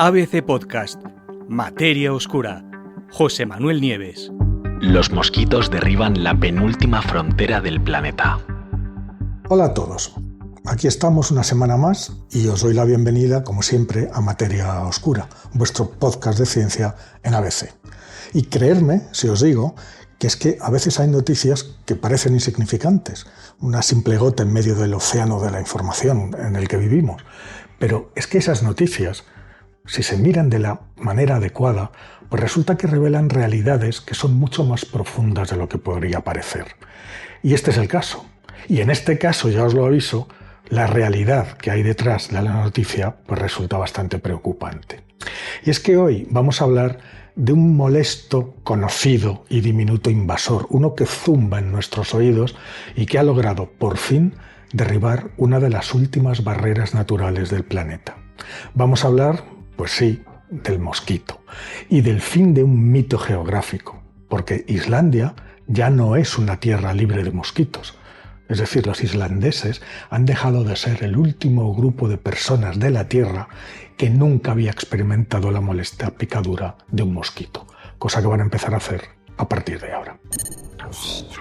ABC Podcast, Materia Oscura, José Manuel Nieves. Los mosquitos derriban la penúltima frontera del planeta. Hola a todos, aquí estamos una semana más y os doy la bienvenida, como siempre, a Materia Oscura, vuestro podcast de ciencia en ABC. Y creedme, si os digo, que es que a veces hay noticias que parecen insignificantes, una simple gota en medio del océano de la información en el que vivimos. Pero es que esas noticias, si se miran de la manera adecuada, pues resulta que revelan realidades que son mucho más profundas de lo que podría parecer. Y este es el caso. Y en este caso, ya os lo aviso, la realidad que hay detrás de la noticia pues resulta bastante preocupante. Y es que hoy vamos a hablar de un molesto, conocido y diminuto invasor, uno que zumba en nuestros oídos y que ha logrado, por fin, derribar una de las últimas barreras naturales del planeta. Vamos a hablar, pues sí, del mosquito y del fin de un mito geográfico, porque Islandia ya no es una tierra libre de mosquitos. Es decir, los islandeses han dejado de ser el último grupo de personas de la Tierra que nunca había experimentado la molesta picadura de un mosquito, cosa que van a empezar a hacer a partir de ahora.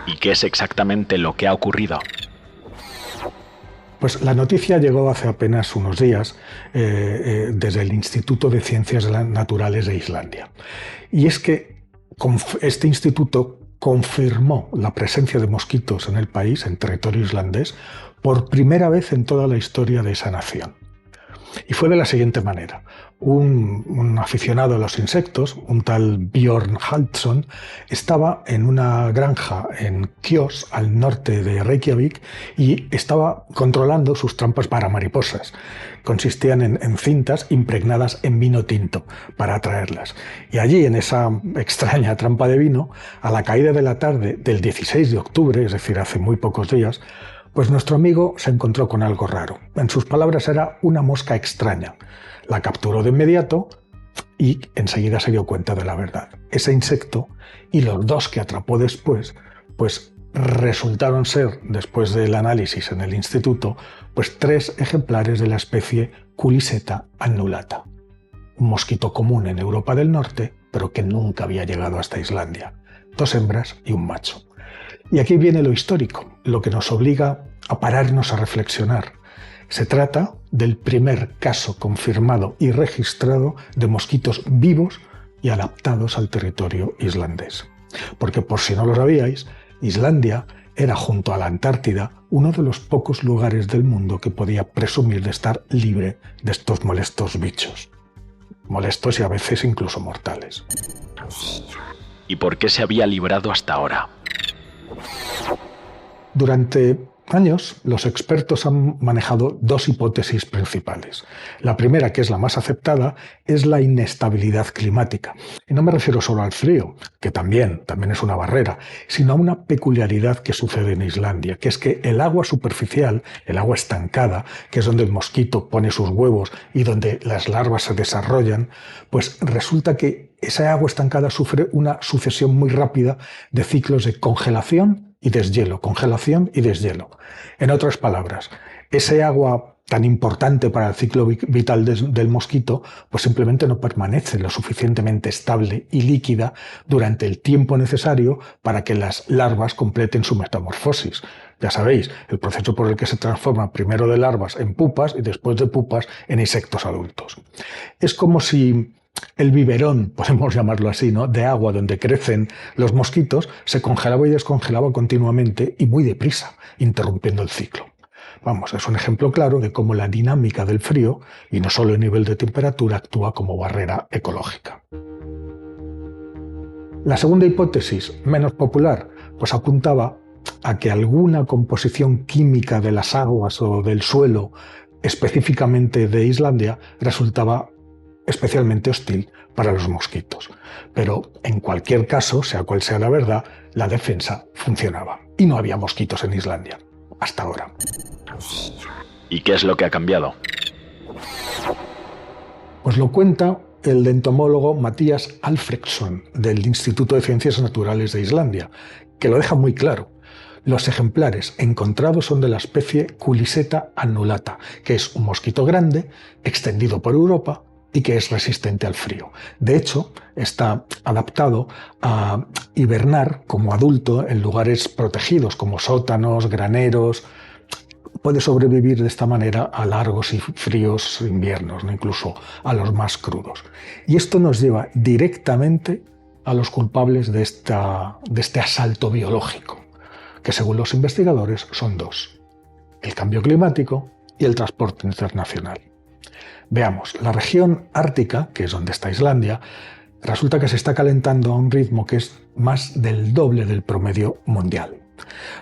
¿Y qué es exactamente lo que ha ocurrido? Pues la noticia llegó hace apenas unos días desde el Instituto de Ciencias Naturales de Islandia. Y es que este instituto confirmó la presencia de mosquitos en el país, en territorio islandés, por primera vez en toda la historia de esa nación. Y fue de la siguiente manera. Un aficionado a los insectos, un tal Björn Haldsson, estaba en una granja en Kjós, al norte de Reykjavik, y estaba controlando sus trampas para mariposas. Consistían en cintas impregnadas en vino tinto para atraerlas. Y allí, en esa extraña trampa de vino, a la caída de la tarde del 16 de octubre, es decir, hace muy pocos días, pues nuestro amigo se encontró con algo raro. En sus palabras, era una mosca extraña. La capturó de inmediato y enseguida se dio cuenta de la verdad. Ese insecto y los dos que atrapó después, pues resultaron ser, después del análisis en el instituto, pues 3 ejemplares de la especie Culiseta annulata. Un mosquito común en Europa del Norte, pero que nunca había llegado hasta Islandia. 2 hembras y un macho. Y aquí viene lo histórico, lo que nos obliga a pararnos a reflexionar. Se trata del primer caso confirmado y registrado de mosquitos vivos y adaptados al territorio islandés. Porque, por si no lo sabíais, Islandia era, junto a la Antártida, uno de los pocos lugares del mundo que podía presumir de estar libre de estos molestos bichos. Molestos y a veces incluso mortales. ¿Y por qué se había librado hasta ahora? Durante años, los expertos han manejado 2 hipótesis principales. La primera, que es la más aceptada, es la inestabilidad climática. Y no me refiero solo al frío, que también es una barrera, sino a una peculiaridad que sucede en Islandia, que es que el agua superficial, el agua estancada, que es donde el mosquito pone sus huevos y donde las larvas se desarrollan, pues resulta que esa agua estancada sufre una sucesión muy rápida de ciclos de congelación y deshielo, congelación y deshielo. En otras palabras, ese agua tan importante para el ciclo vital del mosquito, pues simplemente no permanece lo suficientemente estable y líquida durante el tiempo necesario para que las larvas completen su metamorfosis. Ya sabéis, el proceso por el que se transforman primero de larvas en pupas y después de pupas en insectos adultos. Es como si el biberón, podemos llamarlo así, ¿no?, de agua donde crecen los mosquitos, se congelaba y descongelaba continuamente y muy deprisa, interrumpiendo el ciclo. Vamos, es un ejemplo claro de cómo la dinámica del frío, y no solo el nivel de temperatura, actúa como barrera ecológica. La segunda hipótesis, menos popular, pues apuntaba a que alguna composición química de las aguas o del suelo, específicamente de Islandia, resultaba especialmente hostil para los mosquitos. Pero en cualquier caso, sea cual sea la verdad, la defensa funcionaba. Y no había mosquitos en Islandia, hasta ahora. ¿Y qué es lo que ha cambiado? Pues lo cuenta el entomólogo Mattias Alfredsson, del Instituto de Ciencias Naturales de Islandia, que lo deja muy claro. Los ejemplares encontrados son de la especie Culiseta annulata, que es un mosquito grande, extendido por Europa, y que es resistente al frío. De hecho, está adaptado a hibernar como adulto en lugares protegidos como sótanos, graneros. Puede sobrevivir de esta manera a largos y fríos inviernos, ¿no? Incluso a los más crudos. Y esto nos lleva directamente a los culpables de este asalto biológico, que según los investigadores son dos: el cambio climático y el transporte internacional. Veamos, la región ártica, que es donde está Islandia, resulta que se está calentando a un ritmo que es más del doble del promedio mundial.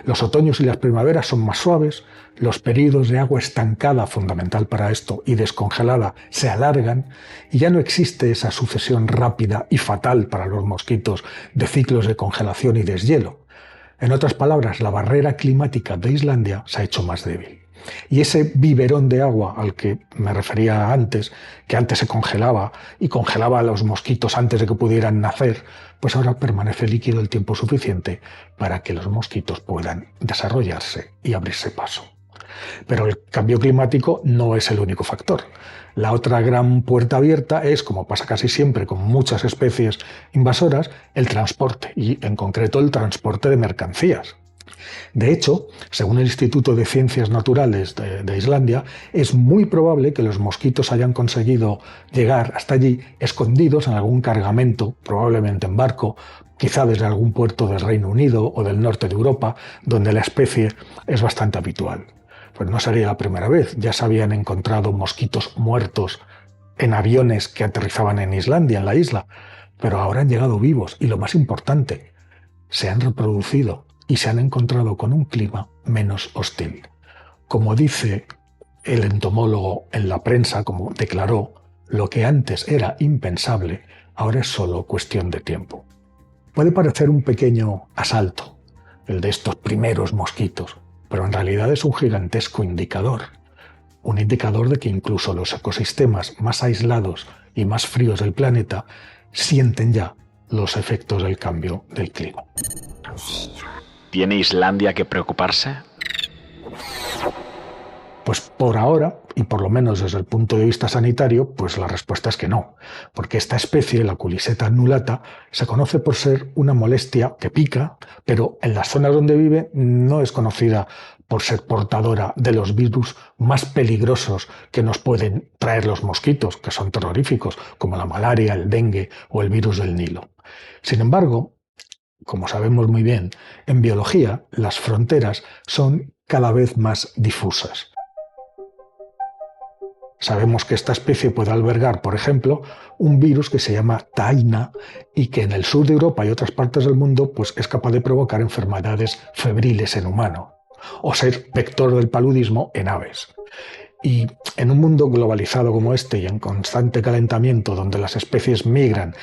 Los otoños y las primaveras son más suaves, los periodos de agua estancada, fundamental para esto, y descongelada, se alargan, y ya no existe esa sucesión rápida y fatal para los mosquitos de ciclos de congelación y deshielo. En otras palabras, la barrera climática de Islandia se ha hecho más débil. Y ese biberón de agua al que me refería antes, que antes se congelaba y congelaba a los mosquitos antes de que pudieran nacer, pues ahora permanece líquido el tiempo suficiente para que los mosquitos puedan desarrollarse y abrirse paso. Pero el cambio climático no es el único factor. La otra gran puerta abierta es, como pasa casi siempre con muchas especies invasoras, el transporte, y en concreto el transporte de mercancías. De hecho, según el Instituto de Ciencias Naturales de Islandia, es muy probable que los mosquitos hayan conseguido llegar hasta allí escondidos en algún cargamento, probablemente en barco, quizá desde algún puerto del Reino Unido o del norte de Europa, donde la especie es bastante habitual. Pues no sería la primera vez, ya se habían encontrado mosquitos muertos en aviones que aterrizaban en Islandia, en la isla, pero ahora han llegado vivos y, lo más importante, se han reproducido y se han encontrado con un clima menos hostil. Como dice el entomólogo en la prensa, como declaró, lo que antes era impensable, ahora es solo cuestión de tiempo. Puede parecer un pequeño asalto, el de estos primeros mosquitos, pero en realidad es un gigantesco indicador. Un indicador de que incluso los ecosistemas más aislados y más fríos del planeta sienten ya los efectos del cambio del clima. ¿Tiene Islandia que preocuparse? Pues por ahora, y por lo menos desde el punto de vista sanitario, pues la respuesta es que no, porque esta especie, la Culiseta annulata, se conoce por ser una molestia que pica, pero en las zonas donde vive no es conocida por ser portadora de los virus más peligrosos que nos pueden traer los mosquitos, que son terroríficos, como la malaria, el dengue o el virus del Nilo. Sin embargo, como sabemos muy bien, en biología las fronteras son cada vez más difusas. Sabemos que esta especie puede albergar, por ejemplo, un virus que se llama taína y que en el sur de Europa y otras partes del mundo pues, es capaz de provocar enfermedades febriles en humano o ser vector del paludismo en aves. Y en un mundo globalizado como este y en constante calentamiento, donde las especies migran,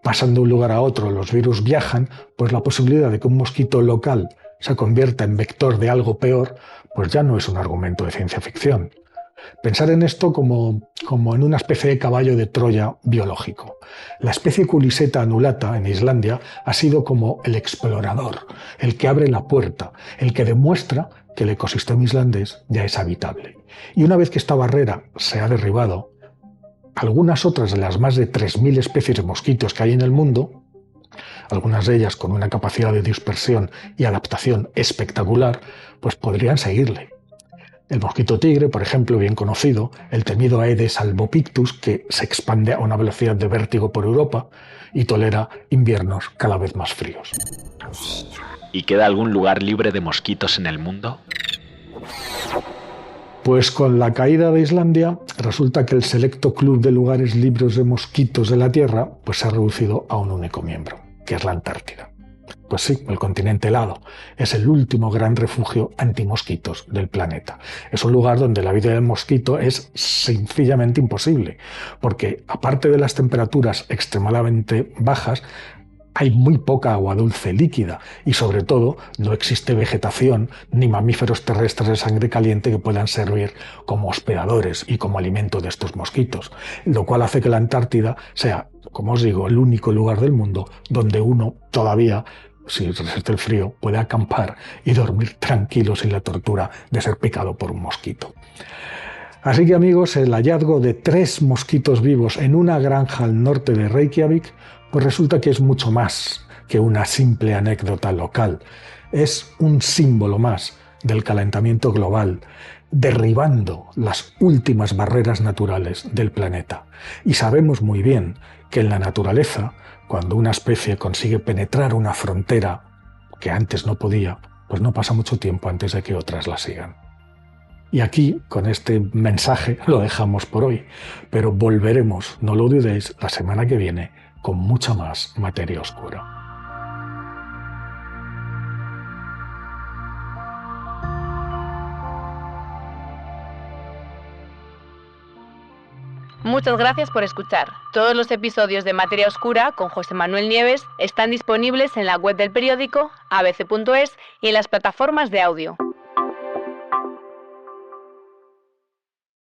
pasan de un lugar a otro, los virus viajan, pues la posibilidad de que un mosquito local se convierta en vector de algo peor, pues ya no es un argumento de ciencia ficción. Pensar en esto como en una especie de caballo de Troya biológico. La especie Culiseta annulata en Islandia ha sido como el explorador, el que abre la puerta, el que demuestra que el ecosistema islandés ya es habitable. Y una vez que esta barrera se ha derribado, algunas otras de las más de 3.000 especies de mosquitos que hay en el mundo, algunas de ellas con una capacidad de dispersión y adaptación espectacular, pues podrían seguirle. El mosquito tigre, por ejemplo, bien conocido, el temido Aedes albopictus, que se expande a una velocidad de vértigo por Europa y tolera inviernos cada vez más fríos. ¿Y queda algún lugar libre de mosquitos en el mundo? Pues con la caída de Islandia, resulta que el selecto club de lugares libres de mosquitos de la Tierra pues se ha reducido a un único miembro, que es la Antártida. Pues sí, el continente helado es el último gran refugio antimosquitos del planeta. Es un lugar donde la vida del mosquito es sencillamente imposible, porque aparte de las temperaturas extremadamente bajas, hay muy poca agua dulce líquida y sobre todo no existe vegetación ni mamíferos terrestres de sangre caliente que puedan servir como hospedadores y como alimento de estos mosquitos, lo cual hace que la Antártida sea, como os digo, el único lugar del mundo donde uno todavía, si resiste el frío, puede acampar y dormir tranquilo sin la tortura de ser picado por un mosquito. Así que amigos, el hallazgo de 3 mosquitos vivos en una granja al norte de Reykjavik, pues resulta que es mucho más que una simple anécdota local. Es un símbolo más del calentamiento global, derribando las últimas barreras naturales del planeta. Y sabemos muy bien que en la naturaleza, cuando una especie consigue penetrar una frontera que antes no podía, pues no pasa mucho tiempo antes de que otras la sigan. Y aquí, con este mensaje, lo dejamos por hoy, pero volveremos, no lo dudéis, la semana que viene con mucha más materia oscura. Muchas gracias por escuchar. Todos los episodios de Materia Oscura con José Manuel Nieves están disponibles en la web del periódico, abc.es y en las plataformas de audio.